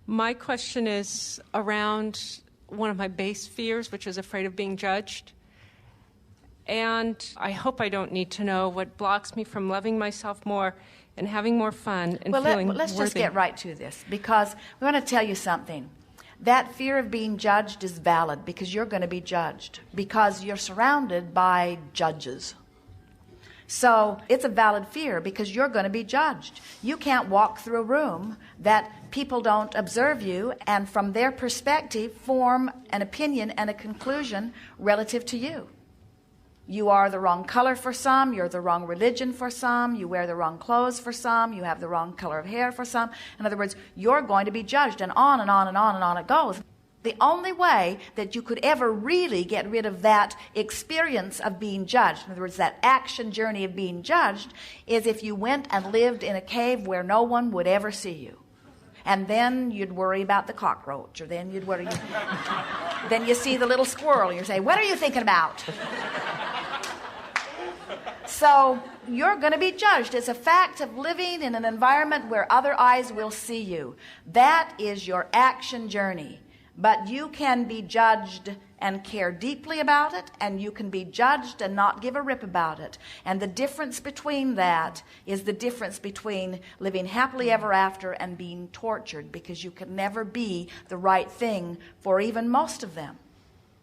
My question is around one of my base fears, which is afraid of being judged. And I hope I don't need to know what blocks me from loving myself more and having more fun and feeling worthy. Let's just get right to this, because we want to tell you something. That fear of being judged is valid because you're going to be judged, because you're surrounded by judges. So it's a valid fear because you're going to be judged. You can't walk through a room that people don't observe you and from their perspective form an opinion and a conclusion relative to you. You are the wrong color for some, you're the wrong religion for some, you wear the wrong clothes for some, you have the wrong color of hair for some. In other words, you're going to be judged, and on and on and on and on it goes. The only way that you could ever really get rid of that experience of being judged, in other words, that action journey of being judged, is if you went and lived in a cave where no one would ever see you. And then you'd worry about the cockroach, or then you'd worry. Then you see the little squirrel, and you say, "What are you thinking about?" So you're going to be judged. It's a fact of living in an environment where other eyes will see you. That is your action journey. But you can be judged and care deeply about it, and you can be judged and not give a rip about it. And the difference between that is the difference between living happily ever after and being tortured, because you can never be the right thing for even most of them.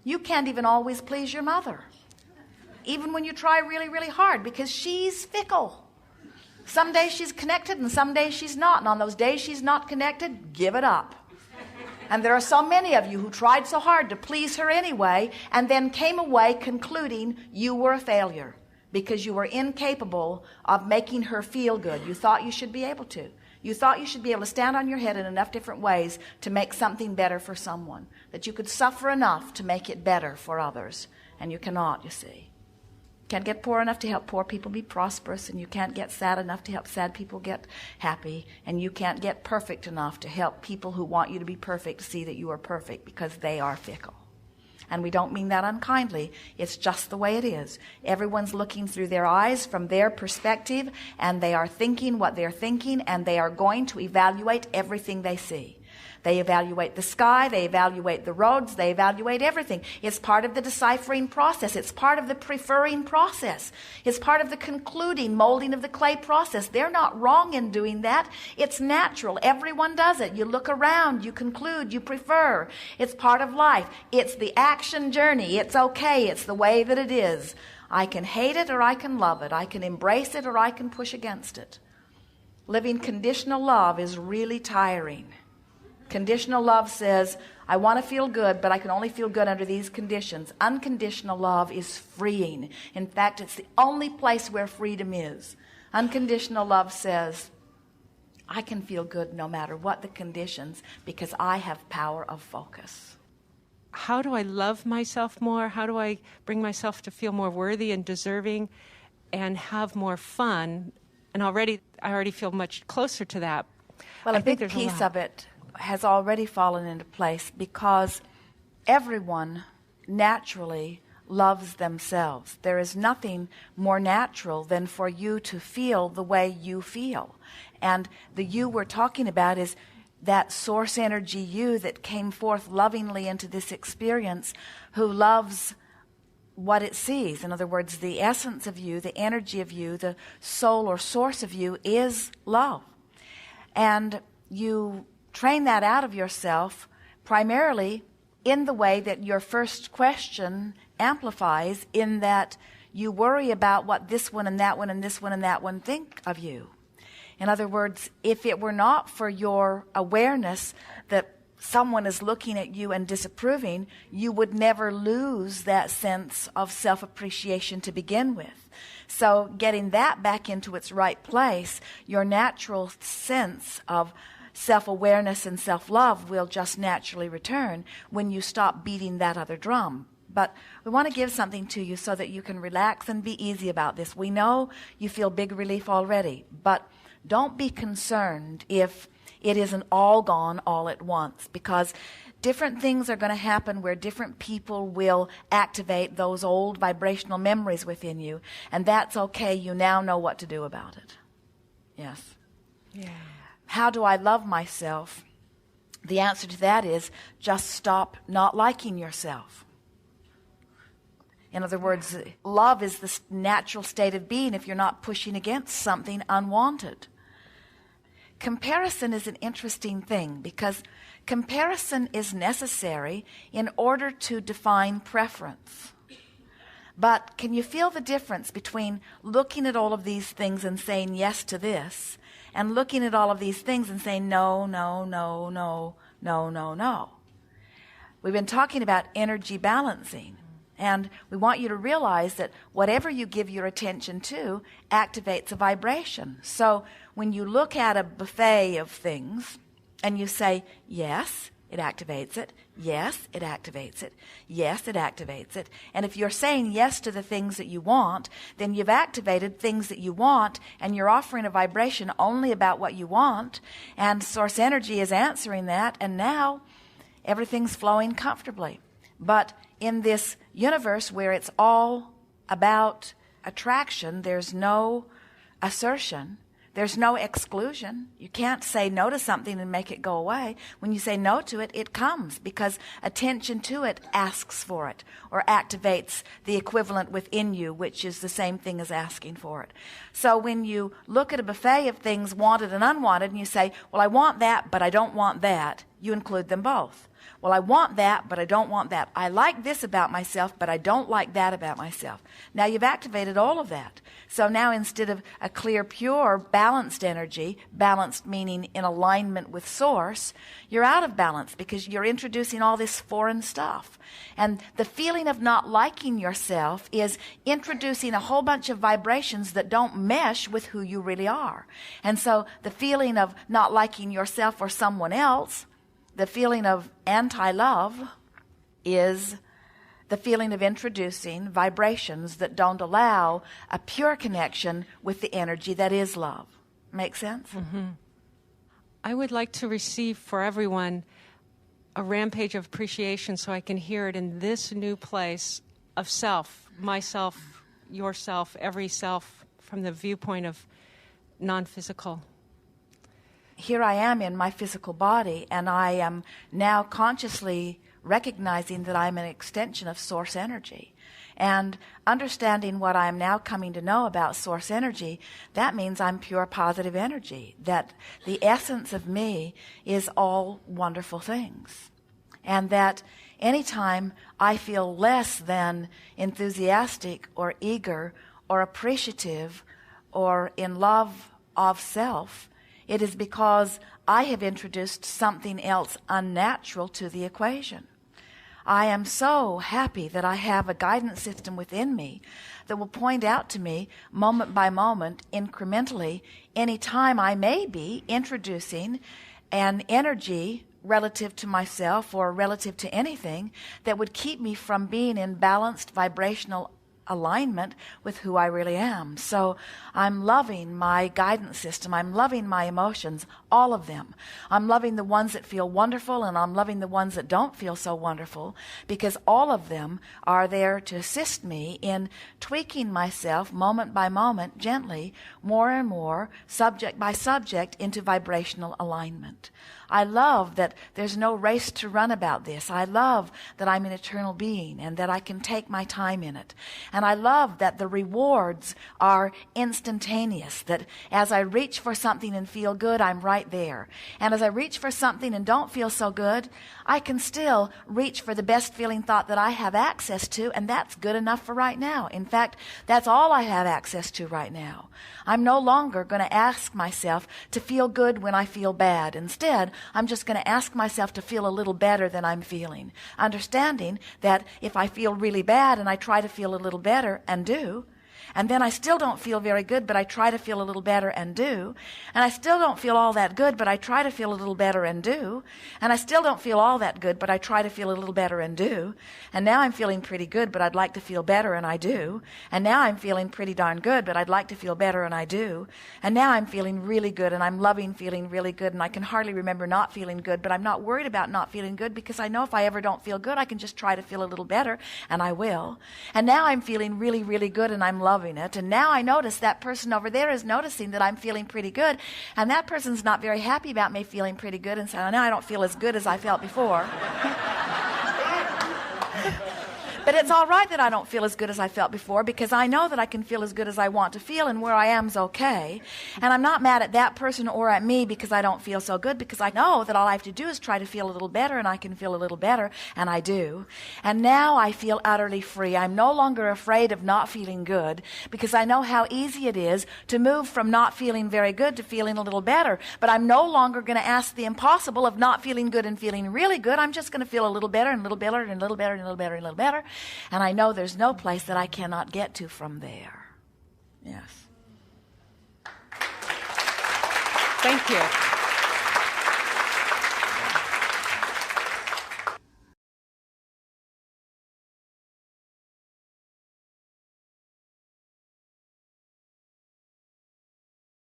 You can't even always please your mother, even when you try really, really hard, because she's fickle. Some days she's connected and some days she's not. And on those days she's not connected, give it up. And there are so many of you who tried so hard to please her anyway and then came away concluding you were a failure because you were incapable of making her feel good. You thought you should be able to. You thought you should be able to stand on your head in enough different ways to make something better for someone, that you could suffer enough to make it better for others. And you cannot, you see. Can't get poor enough to help poor people be prosperous, and you can't get sad enough to help sad people get happy, and you can't get perfect enough to help people who want you to be perfect see that you are perfect, because they are fickle. And we don't mean that unkindly. It's just the way it is. Everyone's looking through their eyes from their perspective, and they are thinking what they're thinking, and they are going to evaluate everything they see. They evaluate the sky, they evaluate the roads, they evaluate everything. It's part of the deciphering process. It's part of the preferring process. It's part of the concluding, molding of the clay process. They're not wrong in doing that. It's natural. Everyone does it. You look around, you conclude, you prefer. It's part of life. It's the action journey. It's okay. It's the way that it is. I can hate it or I can love it. I can embrace it or I can push against it. Living conditional love is really tiring. Conditional love says, I want to feel good, but I can only feel good under these conditions. Unconditional love is freeing. In fact, it's the only place where freedom is. Unconditional love says, I can feel good no matter what the conditions because I have power of focus. How do I love myself more? How do I bring myself to feel more worthy and deserving and have more fun? And I already feel much closer to that. Well, a big piece of it has already fallen into place because everyone naturally loves themselves. There is nothing more natural than for you to feel the way you feel. And the you we're talking about is that source energy you that came forth lovingly into this experience, who loves what it sees. In other words, the essence of you, the energy of you, the soul or source of you is love. And you train that out of yourself primarily in the way that your first question amplifies, in that you worry about what this one and that one and this one and that one think of you. In other words, if it were not for your awareness that someone is looking at you and disapproving, you would never lose that sense of self-appreciation to begin with. So getting that back into its right place, your natural sense of self-awareness and self-love will just naturally return when you stop beating that other drum. But we want to give something to you so that you can relax and be easy about this. We know you feel big relief already, but don't be concerned if it isn't all gone all at once, because different things are going to happen where different people will activate those old vibrational memories within you, and that's okay. You now know what to do about it. Yes. Yeah. How do I love myself? The answer to that is just stop not liking yourself. In other words, love is the natural state of being if you're not pushing against something unwanted. Comparison is an interesting thing because comparison is necessary in order to define preference. But can you feel the difference between looking at all of these things and saying yes to this, and looking at all of these things and saying no, no, no, no, no, no, no? We've been talking about energy balancing, and we want you to realize that whatever you give your attention to activates a vibration. So when you look at a buffet of things and you say yes, it activates it. Yes, it activates it. Yes, it activates it. And if you're saying yes to the things that you want, then you've activated things that you want, and you're offering a vibration only about what you want, and source energy is answering that, and now everything's flowing comfortably. But in this universe where it's all about attraction, there's no assertion. There's no exclusion. You can't say no to something and make it go away. When you say no to it, it comes because attention to it asks for it or activates the equivalent within you, which is the same thing as asking for it. So when you look at a buffet of things wanted and unwanted and you say, well, I want that, but I don't want that, you include them both. Well, I want that, but I don't want that. I like this about myself, but I don't like that about myself. Now you've activated all of that. So now instead of a clear, pure, balanced energy, balanced meaning in alignment with source, you're out of balance because you're introducing all this foreign stuff. And the feeling of not liking yourself is introducing a whole bunch of vibrations that don't mesh with who you really are. And so the feeling of not liking yourself or someone else, the feeling of anti-love, is the feeling of introducing vibrations that don't allow a pure connection with the energy that is love. Make sense? Mm-hmm. I would like to receive for everyone a rampage of appreciation so I can hear it in this new place of self, myself, yourself, every self, from the viewpoint of non-physical. Here I am in my physical body, and I am now consciously recognizing that I'm an extension of source energy. And understanding what I am now coming to know about source energy, that means I'm pure positive energy, that the essence of me is all wonderful things. And that anytime I feel less than enthusiastic or eager or appreciative or in love of self, it is because I have introduced something else unnatural to the equation. I am so happy that I have a guidance system within me that will point out to me moment by moment, incrementally, any time I may be introducing an energy relative to myself or relative to anything that would keep me from being in balanced vibrational alignment with who I really am. So I'm loving my guidance system. I'm loving my emotions, all of them. I'm loving the ones that feel wonderful, and I'm loving the ones that don't feel so wonderful, because all of them are there to assist me in tweaking myself moment by moment, gently, more and more, subject by subject, into vibrational alignment. I love that there's no race to run about this. I love that I'm an eternal being and that I can take my time in it. And I love that the rewards are instantaneous, that as I reach for something and feel good, I'm right there. And as I reach for something and don't feel so good, I can still reach for the best feeling thought that I have access to, and that's good enough for right now. In fact, that's all I have access to right now. I'm no longer going to ask myself to feel good when I feel bad. Instead, I'm just going to ask myself to feel a little better than I'm feeling, understanding that if I feel really bad and I try to feel a little better and do, and then I still don't feel very good, but I try to feel a little better and do, and I still don't feel all that good, but I try to feel a little better and do, and I still don't feel all that good, but I try to feel a little better and do, and now I'm feeling pretty good, but I'd like to feel better, and I do, and now I'm feeling pretty darn good, but I'd like to feel better, and I do, and now I'm feeling really good, and I'm loving feeling really good, and I can hardly remember not feeling good, but I'm not worried about not feeling good, because I know if I ever don't feel good, I can just try to feel a little better, and I will, and now I'm feeling really, really good, and I'm loving loving it. And now I notice that person over there is noticing that I'm feeling pretty good. And that person's not very happy about me feeling pretty good and saying, now I don't feel as good as I felt before. But it's all right that I don't feel as good as I felt before, because I know that I can feel as good as I want to feel, and where I am is okay. And I'm not mad at that person or at me because I don't feel so good, because I know that all I have to do is try to feel a little better, and I can feel a little better, and I do. And now I feel utterly free. I'm no longer afraid of not feeling good, because I know how easy it is to move from not feeling very good to feeling a little better. But I'm no longer going to ask the impossible of not feeling good and feeling really good. I'm just going to feel a little better and a little better and a little better and a little better and a little better. And I know there's no place that I cannot get to from there. Yes. Thank you.